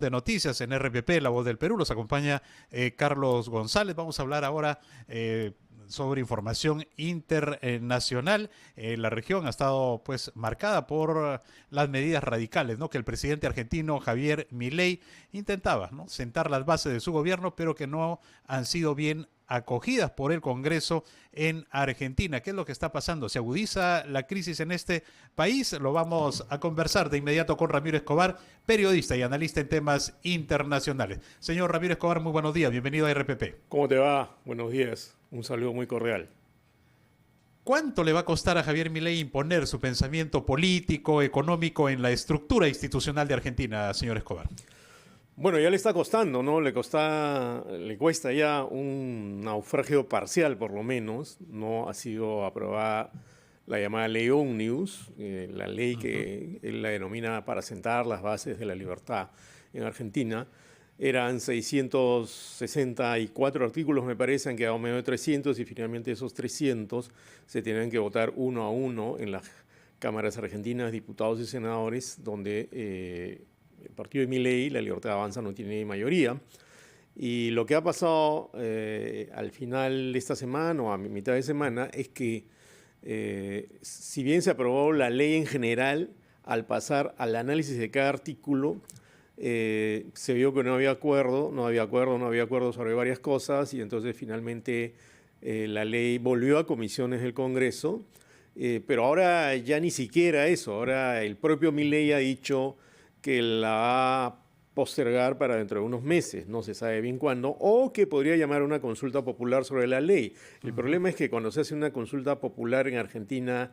de noticias en RPP, La Voz del Perú. Los acompaña Carlos González. Vamos a hablar ahora sobre información internacional. La región ha estado pues marcada por las medidas radicales, ¿no?, que el presidente argentino Javier Milei intentaba, ¿no?, sentar las bases de su gobierno, pero que no han sido bien acogidas por el Congreso en Argentina. ¿Qué es lo que está pasando? ¿Se agudiza la crisis en este país? Lo vamos a conversar de inmediato con Ramiro Escobar, periodista y analista en temas internacionales. Señor Ramiro Escobar, muy buenos días, bienvenido a RPP. ¿Cómo te va? Buenos días, un saludo muy cordial. ¿Cuánto le va a costar a Javier Milei imponer su pensamiento político, económico en la estructura institucional de Argentina, señor Escobar? Bueno, ya le está costando, ¿no? Le cuesta ya un naufragio parcial, por lo menos. No ha sido aprobada la llamada ley Omnibus, la ley que él la denomina para sentar las bases de la libertad en Argentina. Eran 664 artículos, me parece, han quedado menos de 300 y finalmente esos 300 se tienen que votar uno a uno en las cámaras argentinas, diputados y senadores, donde el partido de Milei, La Libertad Avanza, no tiene mayoría. Y lo que ha pasado al final de esta semana o a mitad de semana es que si bien se aprobó la ley en general, al pasar al análisis de cada artículo, se vio que no había acuerdo sobre varias cosas y entonces finalmente la ley volvió a comisiones del Congreso, pero ahora ya ni siquiera eso, ahora el propio Milei ha dicho que la va a postergar para dentro de unos meses, no se sabe bien cuándo, o que podría llamar a una consulta popular sobre la ley. El problema es que cuando se hace una consulta popular en Argentina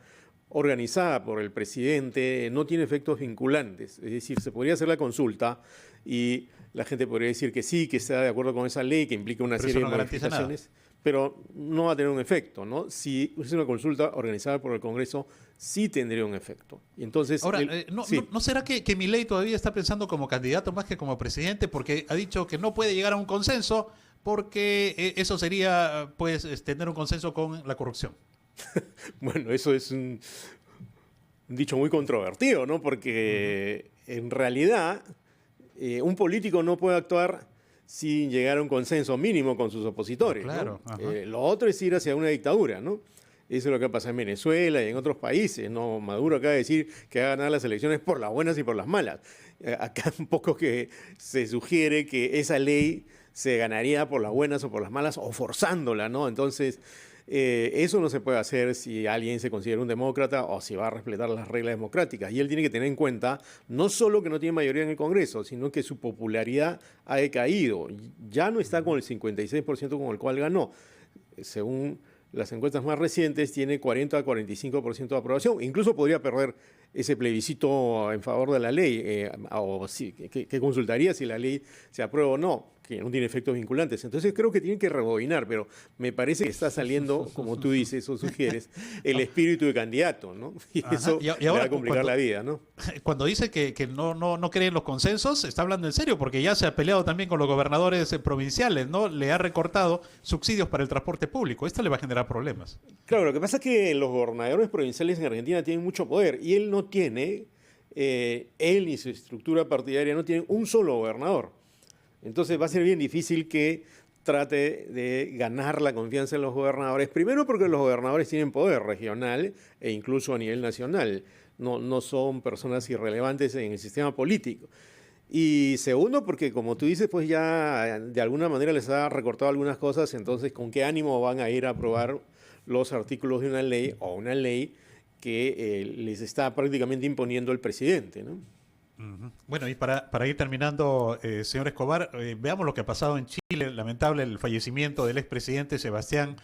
organizada por el presidente, no tiene efectos vinculantes. Es decir, se podría hacer la consulta y la gente podría decir que sí, que está de acuerdo con esa ley, que implica una serie de modificaciones, pero no va a tener un efecto, ¿no? Si es una consulta organizada por el Congreso, sí tendría un efecto. Y entonces, ahora, ¿no será que Milei todavía está pensando como candidato más que como presidente? Porque ha dicho que no puede llegar a un consenso porque eso sería pues tener un consenso con la corrupción. Bueno, eso es un dicho muy controvertido, ¿no? Porque en realidad un político no puede actuar sin llegar a un consenso mínimo con sus opositores, claro, ¿no? Lo otro es ir hacia una dictadura, ¿no? Eso es lo que pasa en Venezuela y en otros países, ¿no? Maduro acaba de decir que va a ganar las elecciones por las buenas y por las malas. Acá un poco que se sugiere que esa ley se ganaría por las buenas o por las malas o forzándola, ¿no? Entonces, eso no se puede hacer si alguien se considera un demócrata o si va a respetar las reglas democráticas. Y él tiene que tener en cuenta no solo que no tiene mayoría en el Congreso, sino que su popularidad ha decaído. Ya no está con el 56% con el cual ganó. Según las encuestas más recientes, tiene 40 a 45% de aprobación. Incluso podría perder ese plebiscito en favor de la ley, o sí, que consultaría si la ley se aprueba o no, que no tiene efectos vinculantes. Entonces creo que tienen que rebobinar, pero me parece que está saliendo, como tú dices o sugieres, el espíritu de candidato, ¿no? Y eso y ahora, le va a complicar la vida, ¿no? Cuando dice que no cree en los consensos, está hablando en serio, porque ya se ha peleado también con los gobernadores provinciales, ¿no? Le ha recortado subsidios para el transporte público. Esto le va a generar problemas. Claro, lo que pasa es que los gobernadores provinciales en Argentina tienen mucho poder y él no tiene, él y su estructura partidaria no tienen un solo gobernador. Entonces va a ser bien difícil que trate de ganar la confianza en los gobernadores. Primero porque los gobernadores tienen poder regional e incluso a nivel nacional. No son personas irrelevantes en el sistema político. Y segundo porque, como tú dices, pues ya de alguna manera les ha recortado algunas cosas. Entonces, ¿con qué ánimo van a ir a aprobar los artículos de una ley o una ley que les está prácticamente imponiendo el presidente, ¿no? Bueno, y para ir terminando, señor Escobar, veamos lo que ha pasado en Chile. Lamentable el fallecimiento del expresidente Sebastián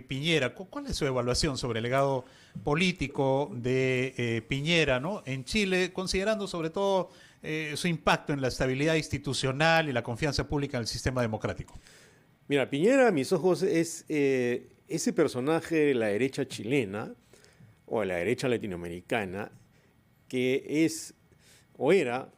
Piñera. ¿Cuál es su evaluación sobre el legado político de Piñera, ¿no?, en Chile, considerando sobre todo su impacto en la estabilidad institucional y la confianza pública en el sistema democrático? Mira, Piñera, a mis ojos, es ese personaje de la derecha chilena o de la derecha latinoamericana que es o era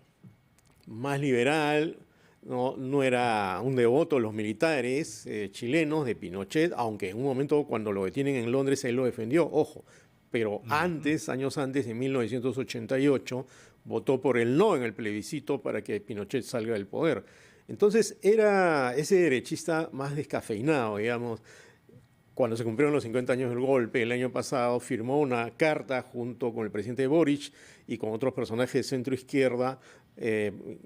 más liberal, no era un devoto de los militares chilenos, de Pinochet, aunque en un momento cuando lo detienen en Londres él lo defendió, ojo, pero antes, años antes, en 1988, votó por el no en el plebiscito para que Pinochet salga del poder. Entonces era ese derechista más descafeinado, digamos. Cuando se cumplieron los 50 años del golpe el año pasado, firmó una carta junto con el presidente Boric y con otros personajes de centro-izquierda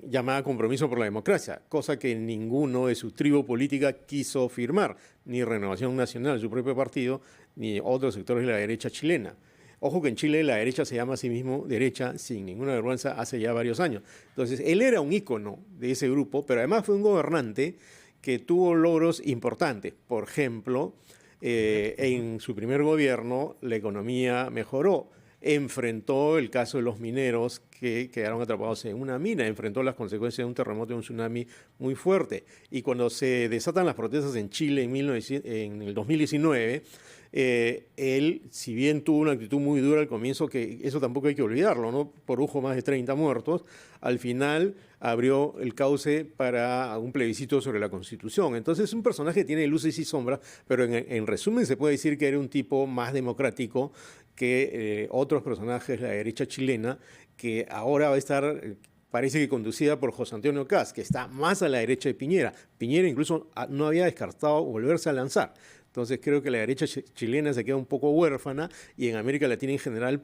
llamada Compromiso por la Democracia, cosa que ninguno de su tribu política quiso firmar, ni Renovación Nacional, su propio partido, ni otros sectores de la derecha chilena. Ojo que en Chile la derecha se llama a sí mismo derecha sin ninguna vergüenza hace ya varios años. Entonces, él era un ícono de ese grupo, pero además fue un gobernante que tuvo logros importantes. Por ejemplo, en su primer gobierno la economía mejoró. Enfrentó el caso de los mineros que quedaron atrapados en una mina, enfrentó las consecuencias de un terremoto y un tsunami muy fuerte. Y cuando se desatan las protestas en Chile en el 2019, él, si bien tuvo una actitud muy dura al comienzo, que eso tampoco hay que olvidarlo, ¿no? Produjo más de 30 muertos, al final abrió el cauce para un plebiscito sobre la Constitución. Entonces es un personaje que tiene luces y sombras, pero en resumen se puede decir que era un tipo más democrático que otros personajes de la derecha chilena, que ahora va a estar, parece que conducida por José Antonio Kast, que está más a la derecha de Piñera. Piñera incluso no había descartado volverse a lanzar. Entonces creo que la derecha chilena se queda un poco huérfana y en América Latina en general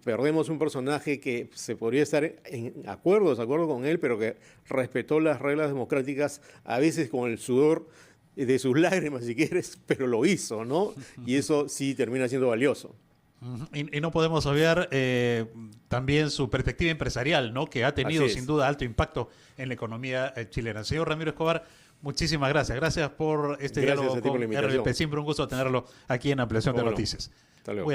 perdemos un personaje que se podría estar en desacuerdo con él, pero que respetó las reglas democráticas, a veces con el sudor de sus lágrimas, si quieres, pero lo hizo, ¿no? Y eso sí termina siendo valioso. Y no podemos obviar también su perspectiva empresarial, ¿no? Que ha tenido sin duda alto impacto en la economía chilena. Señor Ramiro Escobar, muchísimas gracias. Gracias por este diálogo con RPP. Siempre un gusto tenerlo aquí en Ampliación de Noticias. Hasta luego.